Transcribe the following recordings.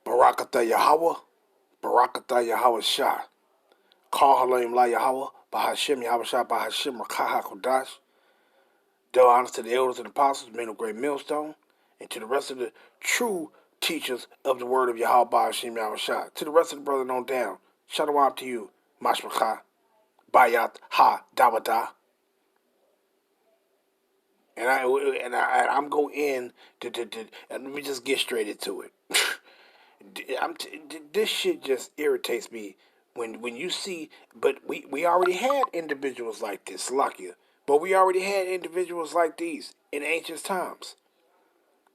Barakatah Yahweh, Barakatah Yahweh Shah. Call Halim La Yahweh, Bahashim Yahweh Shah, Bahashim Rakaha Kodash. Do honor to the elders and apostles, men of great millstone, and to the rest of the true teachers of the word of Yahweh Bahashim Yahweh Shah. To the rest of the brothers on down, Shalom to you, Mashmachah, Bayat Ha Dawada. I'm going in and let me just get straight into it. This shit just irritates me when you see. But we already had individuals like this, Lakia. But we already had individuals like these in ancient times.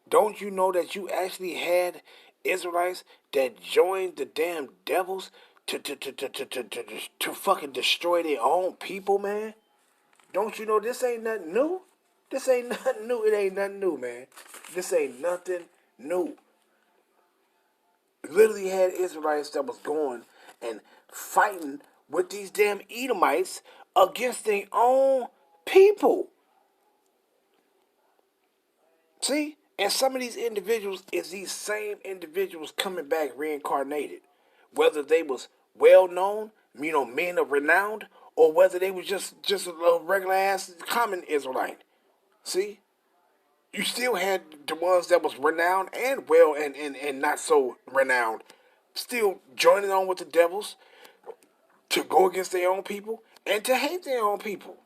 Don't you know that you actually had Israelites that joined the damn devils to fucking destroy their own people, man? Don't you know this ain't nothing new? This ain't nothing new. It ain't nothing new, man. This ain't nothing new. Literally had Israelites that was going and fighting with these damn Edomites against their own people. See? And some of these individuals is these same individuals coming back reincarnated. Whether they was well known, men of renown, or whether they was just a regular ass common Israelite. See? You still had the ones that was renowned and well and not so renowned still joining on with the devils to go against their own people and to hate their own people.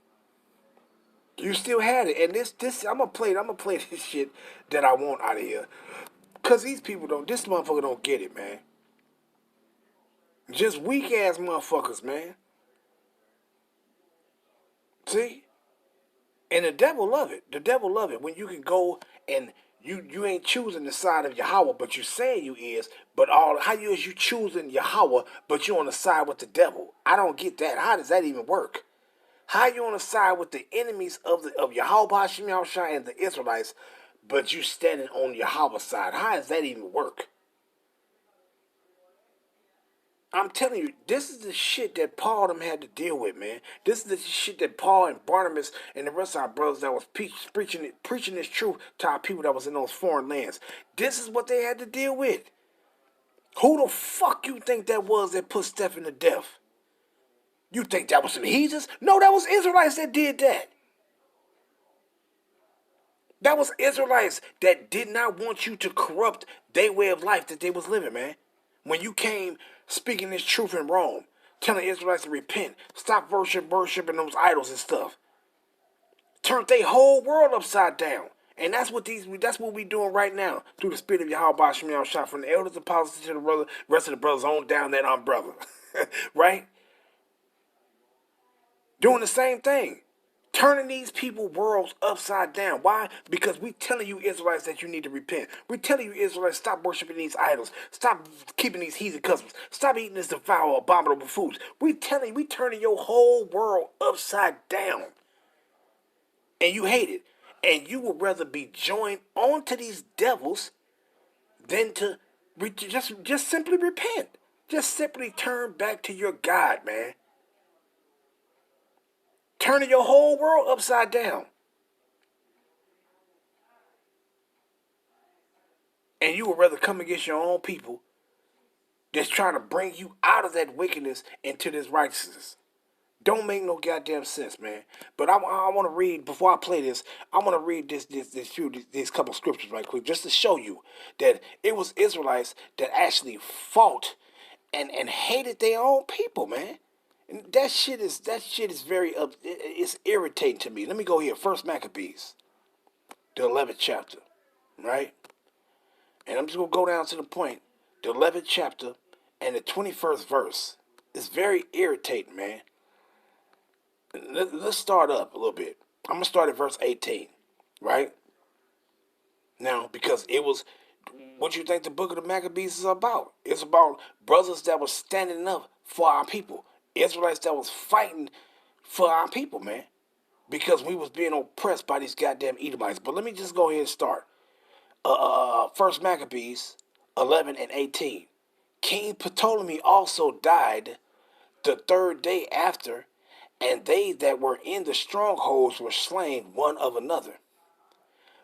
You still had it. And this I'm gonna play this shit that I want out of here. Cause this motherfucker don't get it, man. Just weak ass motherfuckers, man. See? And the devil love it. The devil love it when you can go and you ain't choosing the side of Yahweh, but you saying you is. But how you choosing Yahweh, but you on the side with the devil? I don't get that. How does that even work? How you on the side with the enemies of Yahweh Hashem Yahushua and the Israelites, but you standing on Yahweh's side? How does that even work? I'm telling you, this is the shit that Paul them had to deal with, man. This is the shit that Paul and Barnabas and the rest of our brothers that was preaching this truth to our people that was in those foreign lands. This is what they had to deal with. Who the fuck you think that was that put Stephen to death? You think that was some heathens? No, that was Israelites that did that. That was Israelites that did not want you to corrupt their way of life that they was living, man. When you came speaking this truth in Rome, telling Israelites to repent, stop worshiping those idols and stuff, turned their whole world upside down. And that's what we doing right now through the spirit of Yahweh Shemiah Shah, from the elders, apostles to the rest of the brothers on down that umbrella, right? Doing the same thing. Turning these people worlds upside down. Why? Because we telling you Israelites that you need to repent. We telling you Israelites stop worshiping these idols. Stop keeping these heathen customs. Stop eating this foul, abominable foods. We turning your whole world upside down. And you hate it. And you would rather be joined onto these devils than to just simply repent. Just simply turn back to your God, man. Turning your whole world upside down. And you would rather come against your own people that's trying to bring you out of that wickedness into this righteousness. Don't make no goddamn sense, man. But I want to read, before I play this, I want to read these couple scriptures right quick, just to show you that it was Israelites that actually fought and hated their own people, man. And that shit is very it's irritating to me. Let me go here. First Maccabees, the 11th chapter, right? And I'm just gonna go down to the point. The 11th chapter and the 21st verse. It's very irritating, man. Let's start up a little bit. I'm gonna start at verse 18, right? Now, because it was what you think the book of the Maccabees is about. It's about brothers that were standing up for our people. Israelites that was fighting for our people, man. Because we was being oppressed by these goddamn Edomites. But let me just go ahead and start. First Maccabees 11 and 18. King Ptolemy also died the third day after, and they that were in the strongholds were slain one of another.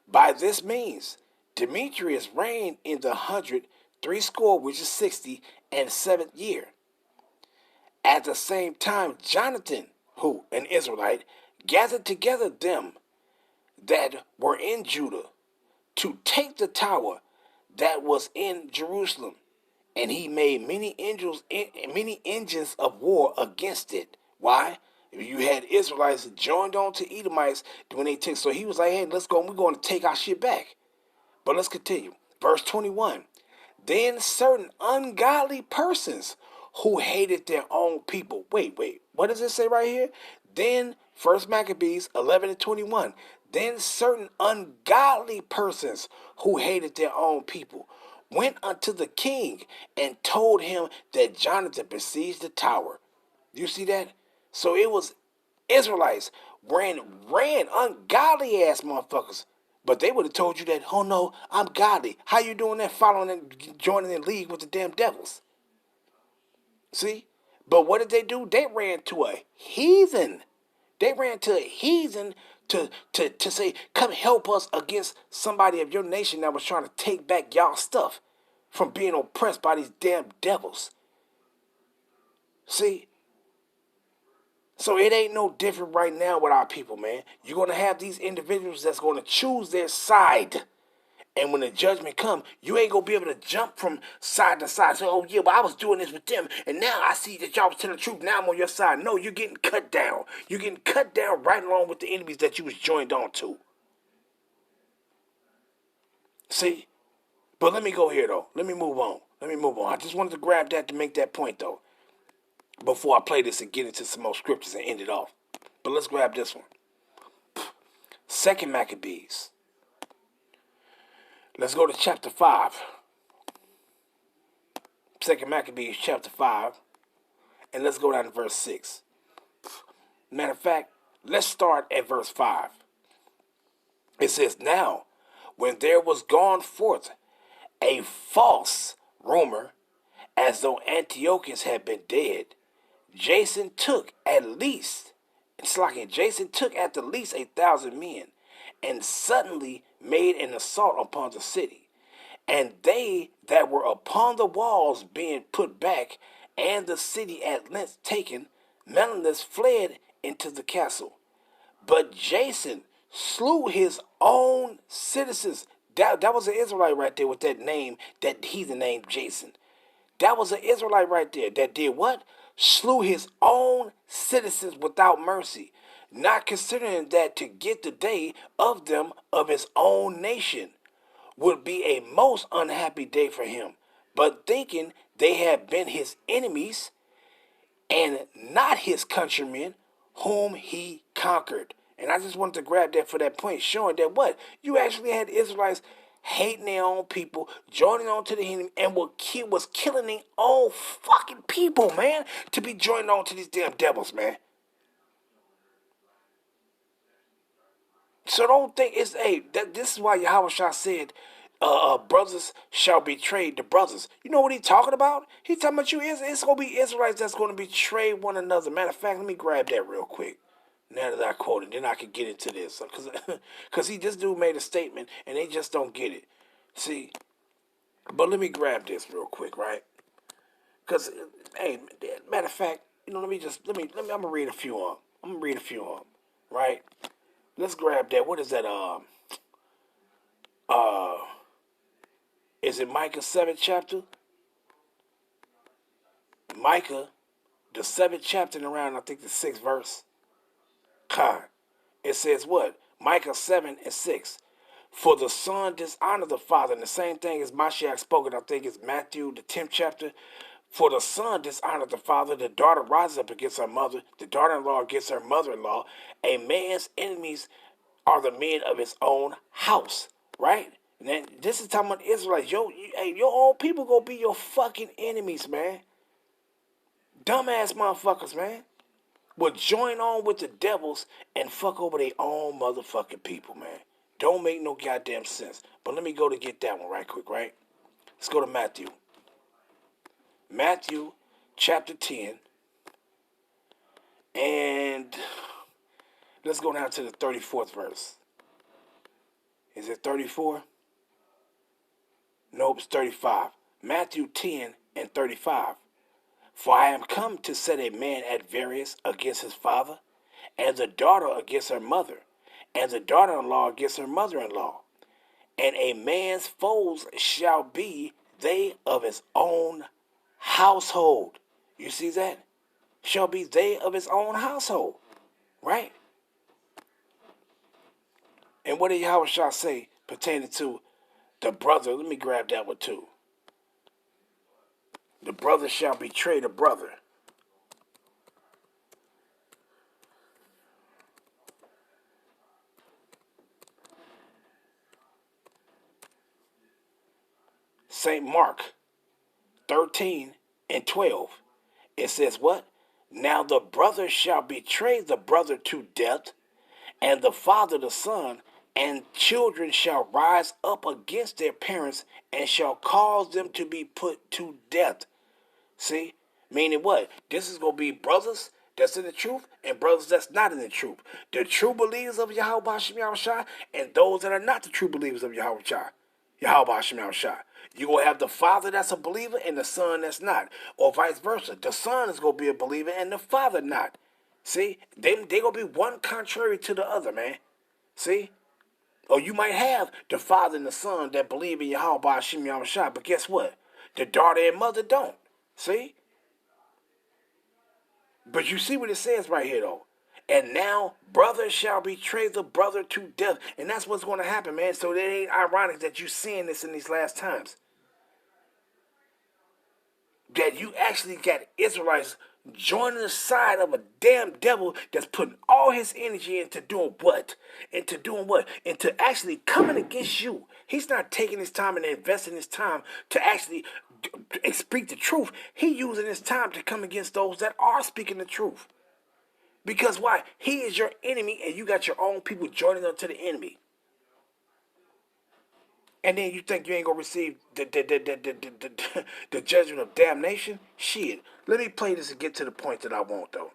By this means, Demetrius reigned in the threescore, which is 60, and seventh year. At the same time, Jonathan, who an Israelite, gathered together them that were in Judah to take the tower that was in Jerusalem, and he made many engines of war against it. Why? You had Israelites joined on to Edomites when they took. So he was like, "Hey, let's go. We're going to take our shit back." But let's continue. Verse 21. Then certain ungodly persons who hated their own people. Wait. What does it say right here? Then, First Maccabees 11 and 21. Then certain ungodly persons who hated their own people went unto the king and told him that Jonathan besieged the tower. You see that? So it was Israelites ran ungodly ass motherfuckers. But they would have told you that, oh no, I'm godly. How you doing that following and joining in league with the damn devils? See? But what did they do? They ran to a heathen. They ran to a heathen to say, come help us against somebody of your nation that was trying to take back y'all stuff from being oppressed by these damn devils. See? So it ain't no different right now with our people, man. You're going to have these individuals that's going to choose their side. And when the judgment comes, you ain't going to be able to jump from side to side. So, oh yeah, but I was doing this with them, and now I see that y'all was telling the truth. Now I'm on your side. No, you're getting cut down. You're getting cut down right along with the enemies that you was joined on to. See? But let me go here, though. Let me move on. I just wanted to grab that to make that point, though, before I play this and get into some more scriptures and end it off. But let's grab this one. Second Maccabees. Let's go to chapter 5. Second Maccabees chapter 5. And let's go down to verse 6. Matter of fact, let's start at verse 5. It says, now, when there was gone forth a false rumor, as though Antiochus had been dead, Jason took at the least 1,000 men, and suddenly made an assault upon the city. And they that were upon the walls being put back, and the city at length taken, Melanius fled into the castle. But Jason slew his own citizens. That was an Israelite right there with that name, that heathen name Jason. That was an Israelite right there that did what? Slew his own citizens without mercy, not considering that to get the day of them of his own nation would be a most unhappy day for him, but thinking they had been his enemies and not his countrymen whom he conquered. And I just wanted to grab that for that point, showing that what? You actually had Israelites hating their own people, joining on to the enemy, and was killing their own fucking people, man, to be joining on to these damn devils, man. So don't think it's, this is why Yahweh Shah said, brothers shall betray the brothers. You know what he talking about? He talking about it's going to be Israelites that's going to betray one another. Matter of fact, let me grab that real quick. Now that I quoted, then I can get into this. Because this dude made a statement, and they just don't get it. See? But let me grab this real quick, right? Because, matter of fact, let me, I'm going to read a few of them. Right? Let's grab that. What is that? Is it Micah 7th chapter? Micah, the 7th chapter, and around, I think, the 6th verse. It says what? Micah 7 and 6. For the son dishonor the father. And the same thing as Mashiach spoken, I think it's Matthew, the 10th chapter. For the son dishonor the father. The daughter rises up against her mother. The daughter-in-law against her mother-in-law. A man's enemies are the men of his own house. Right? And then this is talking about Israelites. Your own people gonna be your fucking enemies, man. Dumbass motherfuckers, man. Will join on with the devils and fuck over their own motherfucking people, man. Don't make no goddamn sense. But let me go to get that one right quick, right? Let's go to Matthew. Matthew chapter 10. And let's go down to the 34th verse. Is it 34? Nope, it's 35. Matthew 10:35. For I am come to set a man at variance against his father, and the daughter against her mother, and the daughter-in-law against her mother-in-law. And a man's foes shall be they of his own household. You see that? Shall be they of his own household. Right? And what did Yahweh say pertaining to the brother? Let me grab that one too. The brother shall betray the brother. St. Mark 13:12. It says what? Now the brother shall betray the brother to death, and the father the son, and children shall rise up against their parents and shall cause them to be put to death. See? Meaning what? This is going to be brothers that's in the truth and brothers that's not in the truth. The true believers of Yahweh Hashem Yahushua and those that are not the true believers of Yahweh Hashem Yahushua. You're going to have the father that's a believer and the son that's not. Or vice versa. The son is going to be a believer and the father not. See? They going to be one contrary to the other, man. See? Or you might have the father and the son that believe in Yahweh Hashem Yahushua, but guess what? The daughter and mother don't. See? But you see what it says right here, though. And now, brother shall betray the brother to death. And that's what's going to happen, man. So it ain't ironic that you're seeing this in these last times. That you actually got Israelites joining the side of a damn devil that's putting all his energy into doing what? Into actually coming against you. He's not taking his time and investing his time to actually speak the truth. He's using his time to come against those that are speaking the truth. Because why? He is your enemy and you got your own people joining them to the enemy. And then you think you ain't going to receive the judgment of damnation? Shit. Let me play this and get to the point that I want, though.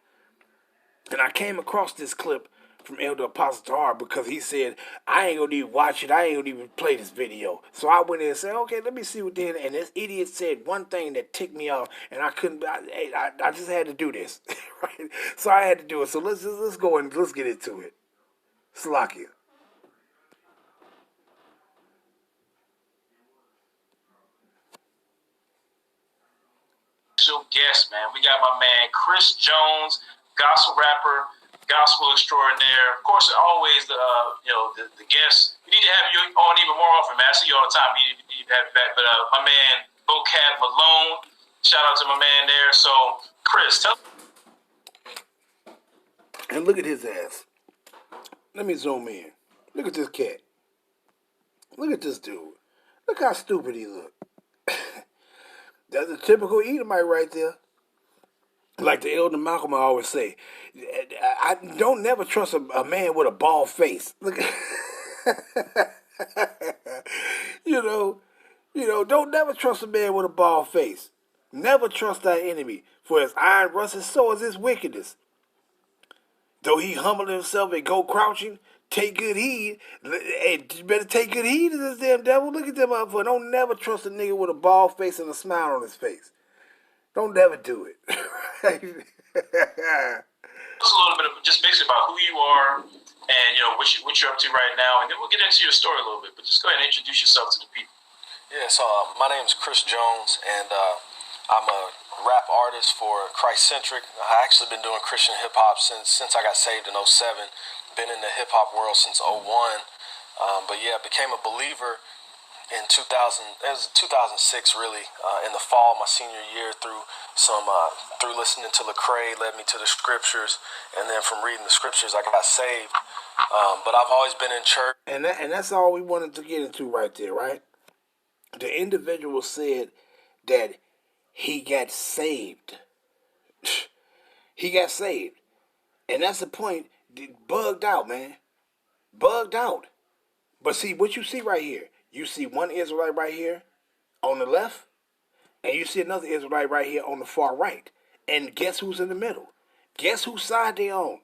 And I came across this clip from Elder Apostle Tahar because he said, I ain't going to even watch it. I ain't going to even play this video. So I went in and said, okay, let me see what then. And this idiot said one thing that ticked me off, and I couldn't, I just had to do this. Right? So I had to do it. So let's go and let's get into it. Slakia. Guest, man. We got my man Chris Jones, gospel rapper, gospel extraordinaire. Of course, always the guest. We need to have you on even more often, man. I see you all the time. We need to have you back. But my man Vocab Malone, shout out to my man there. So Chris, tell. And look at his ass. Let me zoom in. Look at this cat. Look at this dude. Look how stupid he look. That's a typical Edomite right there. Like the elder Malcolm always say, I don't never trust a man with a bald face. Look, don't never trust a man with a bald face. Never trust thy enemy, for his iron rusteth, so is his wickedness. Though he humble himself and go crouching, take good heed. Hey, you better take good heed of this damn devil. Look at them up for. Don't never trust a nigga with a bald face and a smile on his face. Don't never do it. Just a little bit of just basically about who you are and what you're up to right now, and then we'll get into your story a little bit. But just go ahead and introduce yourself to the people. Yeah, so my name is Chris Jones, and I'm a rap artist for Christ Centric. I've actually been doing Christian hip hop since I got saved in 2007. Been in the hip hop world since 2001. But yeah, became a believer in 2006 really, in the fall, my senior year, through listening to Lecrae, led me to the scriptures, and then from reading the scriptures I got saved. But I've always been in church. And that's all we wanted to get into right there, right? The individual said that he got saved. He got saved. And that's the point. Bugged out, man. Bugged out. But see, what you see right here, you see one Israelite right here on the left, and you see another Israelite right here on the far right. And guess who's in the middle? Guess whose side they on?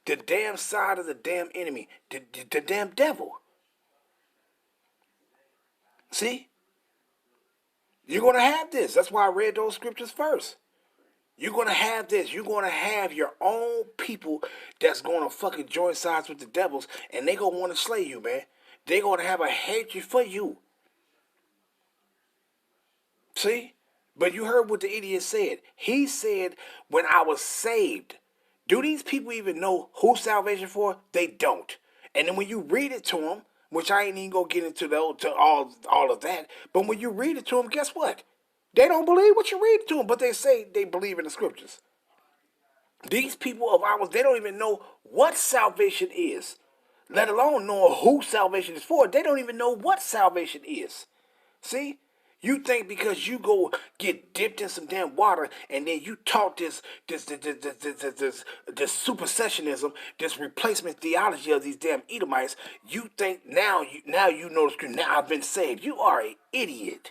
The damn side of the damn enemy. The damn devil. See? You're going to have this. That's why I read those scriptures first. You're going to have this. You're going to have your own people that's going to fucking join sides with the devils, and they going to want to slay you, man. They're going to have a hatred for you. See? But you heard what the idiot said. He said, when I was saved. Do these people even know who salvation for? They don't. And then when you read it to them, which I ain't even going to get into all of that, but when you read it to them, guess what? They don't believe what you read to them, but they say they believe in the scriptures. These people of ours, they don't even know what salvation is, let alone know who salvation is for. They don't even know what salvation is. See? You think because you go get dipped in some damn water and then you taught this supersessionism, this replacement theology of these damn Edomites, you think now you know the scripture. Now I've been saved. You are an idiot.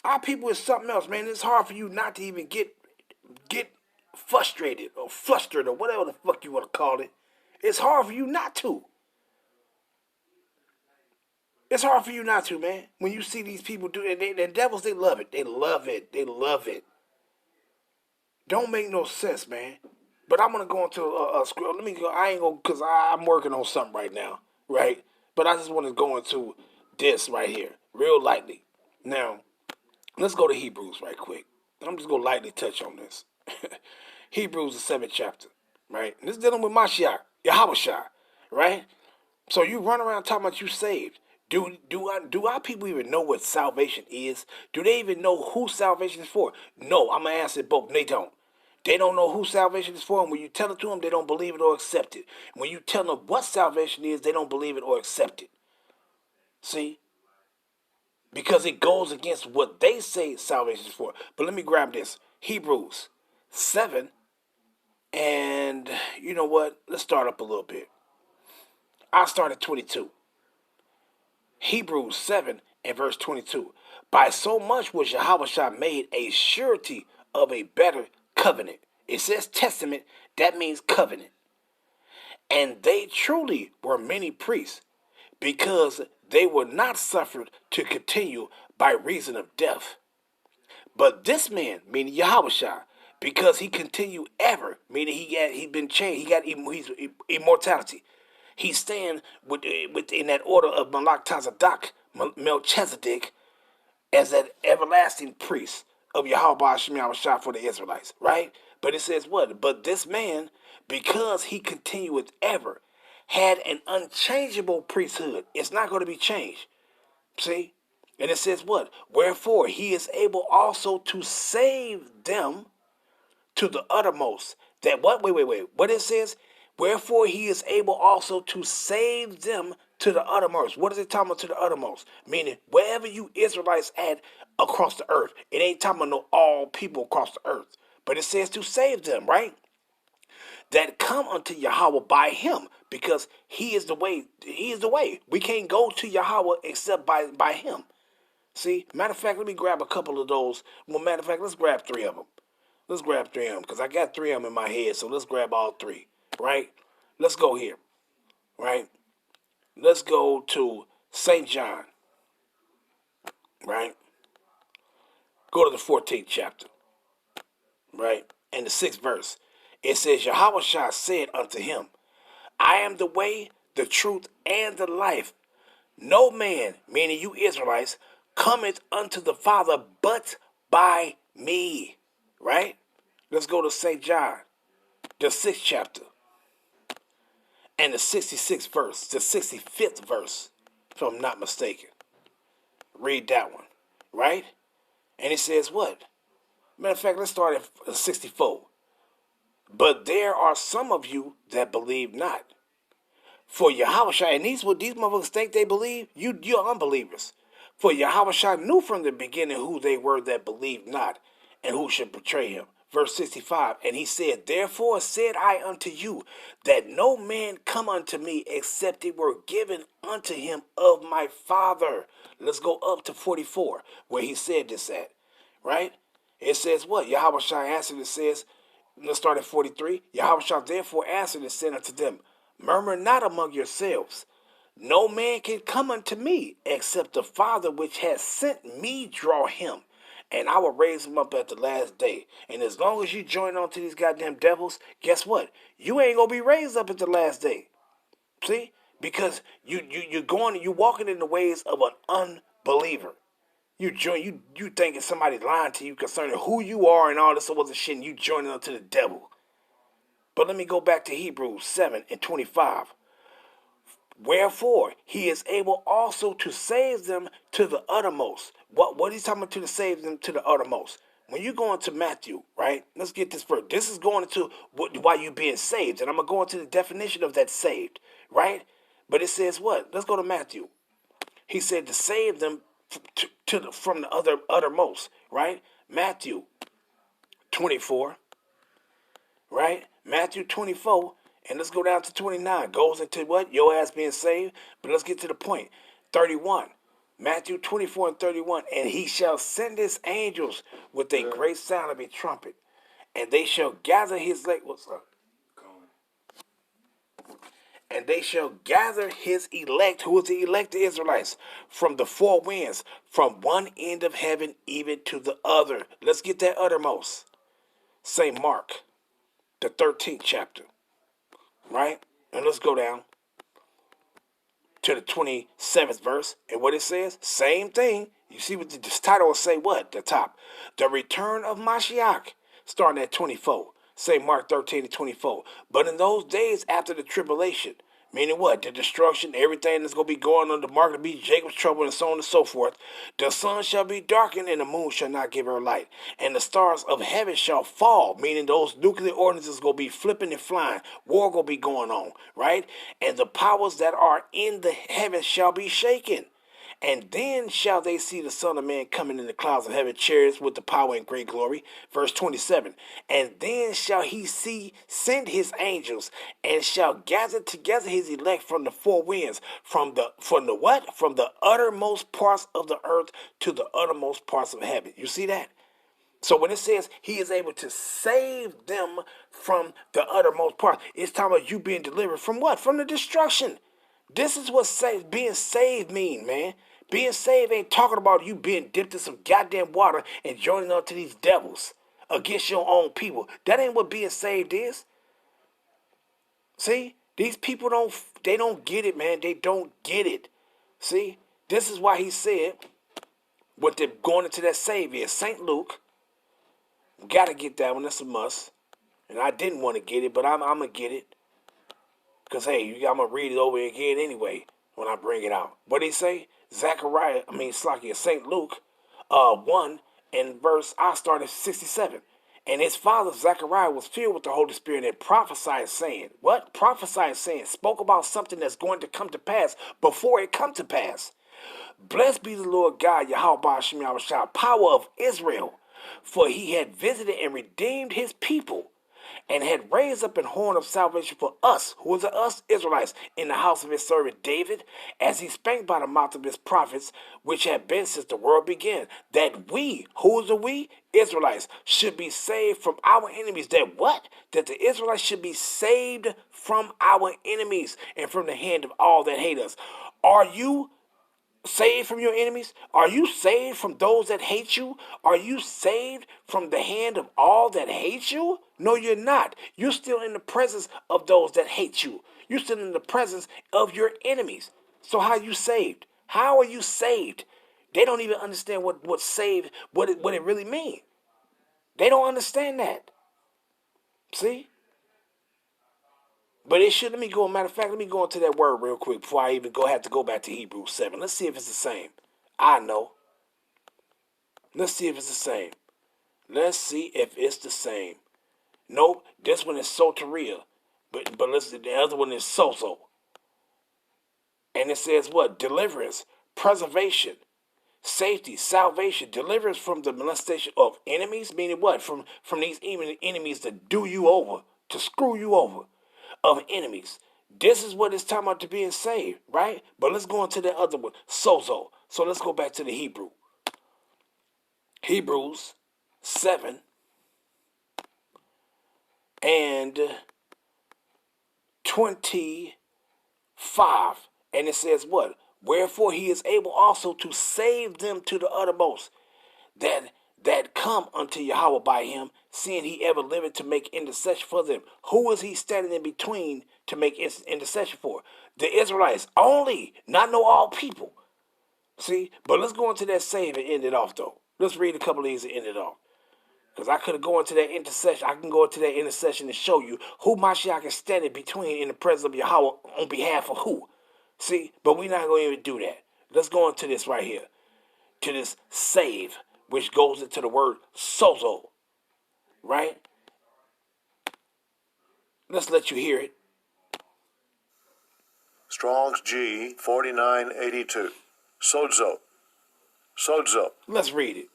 Our people is something else, man. It's hard for you not to even get frustrated or flustered or whatever the fuck you want to call it. It's hard for you not to. It's hard for you not to, man. When you see these people do it, the devils, they love it. They love it. They love it. Don't make no sense, man. But I'm gonna go into a script. Let me go. I ain't gonna, cause I'm working on something right now, right? But I just want to go into this right here, real lightly. Now, let's go to Hebrews right quick. I'm just gonna lightly touch on this. Hebrews, the 7th chapter, right? And this is dealing with Mashiach, Yahushua, right? So you run around talking about you saved. Do our people even know what salvation is? Do they even know who salvation is for? No, I'm going to answer both. They don't. They don't know who salvation is for, and when you tell it to them, they don't believe it or accept it. When you tell them what salvation is, they don't believe it or accept it. See? Because it goes against what they say salvation is for. But let me grab this. Hebrews 7, and you know what? Let's start up a little bit. I'll start at 22. Hebrews 7 and verse 22. By so much was Yahushua made a surety of a better covenant. It says testament, that means covenant. And they truly were many priests, because they were not suffered to continue by reason of death. But this man, meaning Yahushua, because he continued ever, meaning he'd been changed, he got immortality. He's staying within that order of Melchizedek as that everlasting priest of Yahweh Shem Yahushua for the Israelites, right? But it says what? But this man, because he continueth ever, had an unchangeable priesthood. It's not going to be changed. See? And it says what? Wherefore he is able also to save them to the uttermost. That what? Wait. What it says? Wherefore he is able also to save them to the uttermost. What is it talking about to the uttermost? Meaning wherever you Israelites at across the earth. It ain't talking about no all people across the earth. But it says to save them, right? That come unto Yahweh by him. Because he is the way. He is the way. We can't go to Yahweh except by him. See? Matter of fact, let me grab a couple of those. Well, matter of fact, let's grab 3 of them. Let's grab 3 of them. Because I got 3 of them in my head. So let's grab all 3. Right? Let's go here. Right? Let's go to St. John. Right? Go to the 14th chapter. Right? And the 6th verse. It says, Yahushua said unto him, I am the way, the truth, and the life. No man, meaning you Israelites, cometh unto the Father but by me. Right? Let's go to St. John, the 6th chapter. And the 66th verse, the 65th verse, if I'm not mistaken. Read that one, right? And it says what? Matter of fact, let's start at 64. But there are some of you that believe not. For Yahushua, and these motherfuckers think they believe, you're unbelievers. For Yahushua knew from the beginning who they were that believed not, and who should betray him. Verse 65, and he said, Therefore said I unto you, that no man come unto me, except it were given unto him of my Father. Let's go up to 44, where he said this at, right? It says what? Yahushua answered, it says, let's start at 43. Yahushua therefore answered and said unto them, Murmur not among yourselves. No man can come unto me except the Father which has sent me draw him. And I will raise him up at the last day. And as long as you join on to these goddamn devils, guess what? You ain't gonna be raised up at the last day. See? Because you walking in the ways of an unbeliever. You thinking somebody's lying to you concerning who you are and all this other shit, and you joining up to the devil. But let me go back to Hebrews 7:25. Wherefore he is able also to save them to the uttermost. What he's talking about, to save them to the uttermost? When you go into Matthew, right? Let's get this first. This is going into why you being saved, and I'm gonna go into the definition of that saved, right? But it says what? Let's go to Matthew. He said to save them from the uttermost, right? Matthew 24, right? Matthew 24, and let's go down to 29. Goes into what? Your ass being saved. But let's get to the point. 31. Matthew 24 and 31. And he shall send his angels with a great sound of a trumpet, and they shall gather his elect. What's up? And they shall gather his elect. Who is the elect? The Israelites. From the four winds, from one end of heaven even to the other. Let's get that uttermost. St. Mark, the 13th chapter. Right? And let's go down to the 27th verse. And what it says? Same thing. You see what this title will say what? The top. The return of Mashiach. Starting at 24. St. Mark 13 and 24. But in those days after the tribulation, meaning what? The destruction, everything that's going to be going on, the mark to be Jacob's trouble, and so on and so forth. The sun shall be darkened, and the moon shall not give her light. And the stars of heaven shall fall, meaning those nuclear ordinances going to be flipping and flying. War going to be going on, right? And the powers that are in the heavens shall be shaken. And then shall they see the Son of Man coming in the clouds of heaven, chariots with the power and great glory. Verse 27. And then shall he send his angels, and shall gather together his elect from the four winds, from the what? From the uttermost parts of the earth to the uttermost parts of heaven. You see that? So when it says he is able to save them from the uttermost part, it's talking about you being delivered from what? From the destruction. This is what being saved mean, man. Being saved ain't talking about you being dipped in some goddamn water and joining up to these devils against your own people. That ain't what being saved is. See? These people don't get it, man. They don't get it. See? This is why he said what they're going into that Savior. St. Luke. We got to get that one. That's a must. And I didn't want to get it, but I'm going to get it. Because, hey, I'm going to read it over again anyway when I bring it out. What did he say? St. Luke 1 and verse, I started 67. And his father, Zechariah, was filled with the Holy Spirit and prophesied saying, what? Prophesied saying, spoke about something that's going to come to pass before it come to pass. Blessed be the Lord God, Yahweh Shem Yahushua, power of Israel, for he had visited and redeemed his people, and had raised up an horn of salvation for us, who is us Israelites, in the house of his servant David, as he spake by the mouth of his prophets, which had been since the world began, that we, who is the we? Israelites, should be saved from our enemies. That what? That the Israelites should be saved from our enemies and from the hand of all that hate us. Are you saved from your enemies? Are you saved from those that hate you? Are you saved from the hand of all that hate you? No, you're not. You're still in the presence of those that hate you. You're still in the presence of your enemies. So how are you saved? How are you saved? They don't even understand what saved, what it really means. They don't understand that. See? But it should, matter of fact, let me go into that word real quick before I even have to go back to Hebrews 7. Let's see if it's the same. I know. Let's see if it's the same. Let's see if it's the same. Nope, this one is soteria. But listen, the other one is sozo. And it says what? Deliverance, preservation, safety, salvation, deliverance from the molestation of enemies, meaning what? From these enemies that do you over, to screw you over. Of enemies. This is what it's talking about to being saved, right? But let's go into the other one, sozo. So let's go back to the Hebrew. Hebrews 7 and 25 And it says what? Wherefore he is able also to save them to the uttermost that come unto Yahweh by him, seeing he ever liveth to make intercession for them. Who is he standing in between to make intercession for? The Israelites only, not no all people. See, but let's go into that save and end it off though. Let's read a couple of these and end it off. Because I could go into that intercession. I can go into that intercession and show you who Mashiach is standing between in the presence of Yahweh on behalf of who. See, but we're not going to even do that. Let's go into this right here. To this save, which goes into the word sozo. Right? Let's let you hear it. Strong's G 4982. Sozo. Sozo. Let's read it.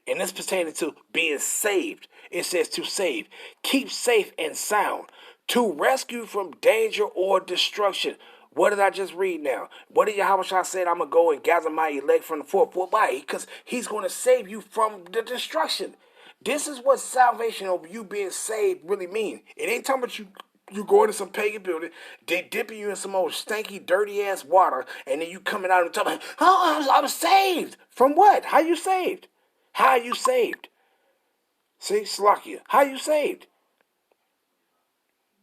And this pertaining to being saved. It says to save. Keep safe and sound. To rescue from danger or destruction. What did I just read now? What did Yahweh said? I'm going to go and gather my elect from the fourth. Why? Because he's going to save you from the destruction. This is what salvation of you being saved really means. It ain't talking about you going to some pagan building, they dipping you in some old stanky, dirty ass water, and then you coming out and talking, oh, I'm saved. From what? How you saved? How are you saved? See, Slakia, how are you saved?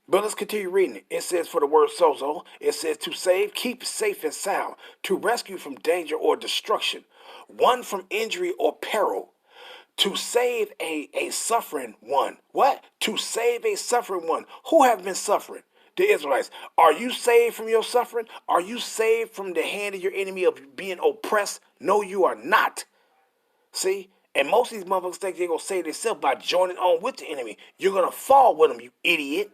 But let's continue reading it. It says for the word sozo, it says to save, keep safe and sound, to rescue from danger or destruction, one from injury or peril, to save a suffering one. What? To save a suffering one. Who have been suffering? The Israelites. Are you saved from your suffering? Are you saved from the hand of your enemy of being oppressed? No, you are not. See? And most of these motherfuckers think they're going to save themselves by joining on with the enemy. You're going to fall with them, you idiot.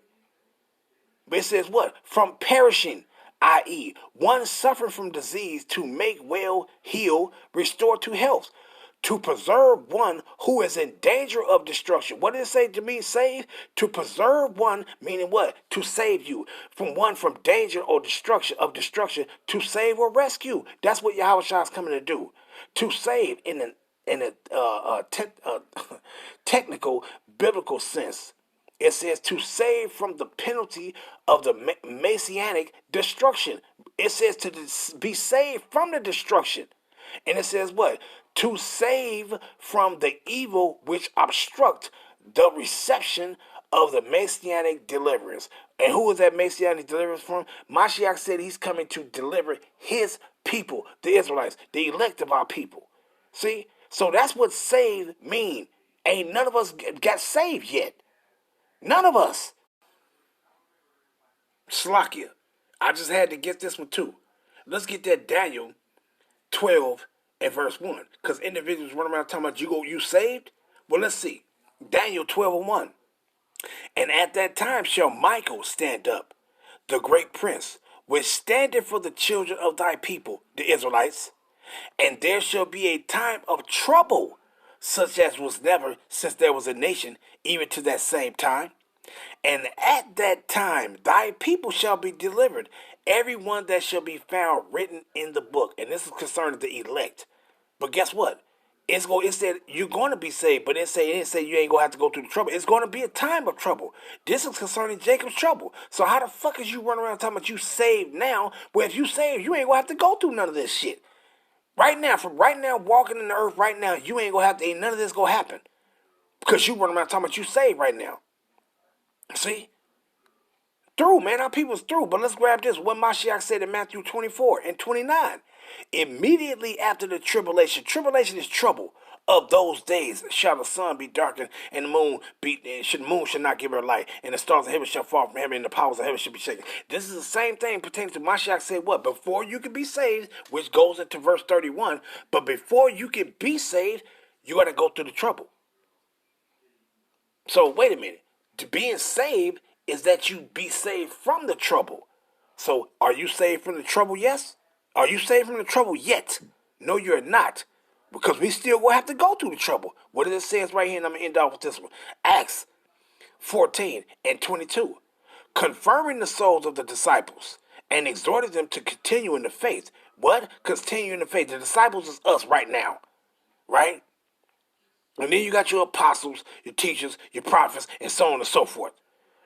But it says what? From perishing, i.e., one suffering from disease, to make well, heal, restore to health, to preserve one who is in danger of destruction. What did it say to mean save? To preserve one, meaning what? To save you from one from danger or destruction, to save or rescue. That's what Yahweh Shah is coming to do. To save in a technical biblical sense. It says to save from the penalty of the messianic destruction. It says to be saved from the destruction. And it says what? To save from the evil which obstruct the reception of the messianic deliverance. And who is that messianic deliverance from? Mashiach said he's coming to deliver his people, the Israelites, the elect of our people. See? So that's what saved mean. Ain't none of us got saved yet. None of us. Slakia. I just had to get this one too. Let's get that Daniel 12 and verse 1. Because individuals run around talking about you saved. Well, let's see. Daniel 12 and 1. And at that time shall Michael stand up, the great prince, which standeth for the children of thy people, the Israelites. And there shall be a time of trouble, such as was never since there was a nation, even to that same time. And at that time thy people shall be delivered, every one that shall be found written in the book. And this is concerning the elect. But guess what? It said you're going to be saved, but it didn't say you ain't going to have to go through the trouble. It's going to be a time of trouble. This is concerning Jacob's trouble. So how the fuck is you running around talking about you saved now, where if you saved, you ain't going to have to go through none of this shit? Right now, walking in the earth right now, you ain't going to have to, ain't none of this going to happen. Because you running around talking about you saved right now. See? Through, man. Our people's through. But let's grab this. What Mashiach said in Matthew 24 and 29. Immediately after the tribulation. Tribulation is trouble. Of those days shall the sun be darkened, and the moon should not give her light, and the stars of heaven shall fall from heaven, and the powers of heaven shall be shaken. This is the same thing pertaining to Mashiach said what? Before you can be saved, which goes into verse 31, but before you can be saved, you got to go through the trouble. So wait a minute. To being saved is that you be saved from the trouble. So are you saved from the trouble? Yes. Are you saved from the trouble yet? No, you're not. Because we still will have to go through the trouble. What does it say right here? And I'm going to end off with this one. Acts 14 and 22. Confirming the souls of the disciples and exhorting them to continue in the faith. What? Continue in the faith. The disciples is us right now. Right? And then you got your apostles, your teachers, your prophets, and so on and so forth.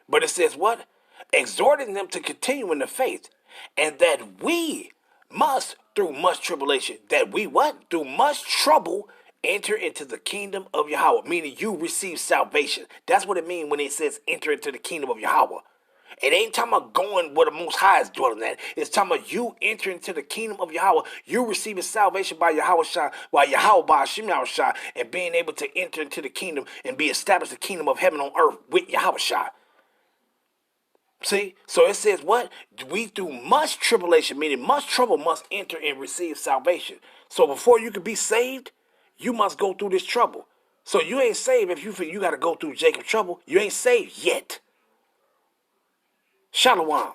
But it says what? Exhorting them to continue in the faith. And that we must, through much tribulation, that we what? Through much trouble, enter into the kingdom of Yahweh, meaning you receive salvation. That's what it means when it says enter into the kingdom of Yahweh. It ain't talking about going where the Most High is dwelling at. It's talking about you entering into the kingdom of Yahweh. You receiving salvation by Yahweh Shai, by Yahweh, by Hashem Yahweh Shai, and being able to enter into the kingdom and be established the kingdom of heaven on earth with Yahweh Shai. See? So it says what? We through much tribulation, meaning much trouble, must enter and receive salvation. So before you can be saved, you must go through this trouble. So you ain't saved if you got to go through Jacob's trouble. You ain't saved yet. Shalom.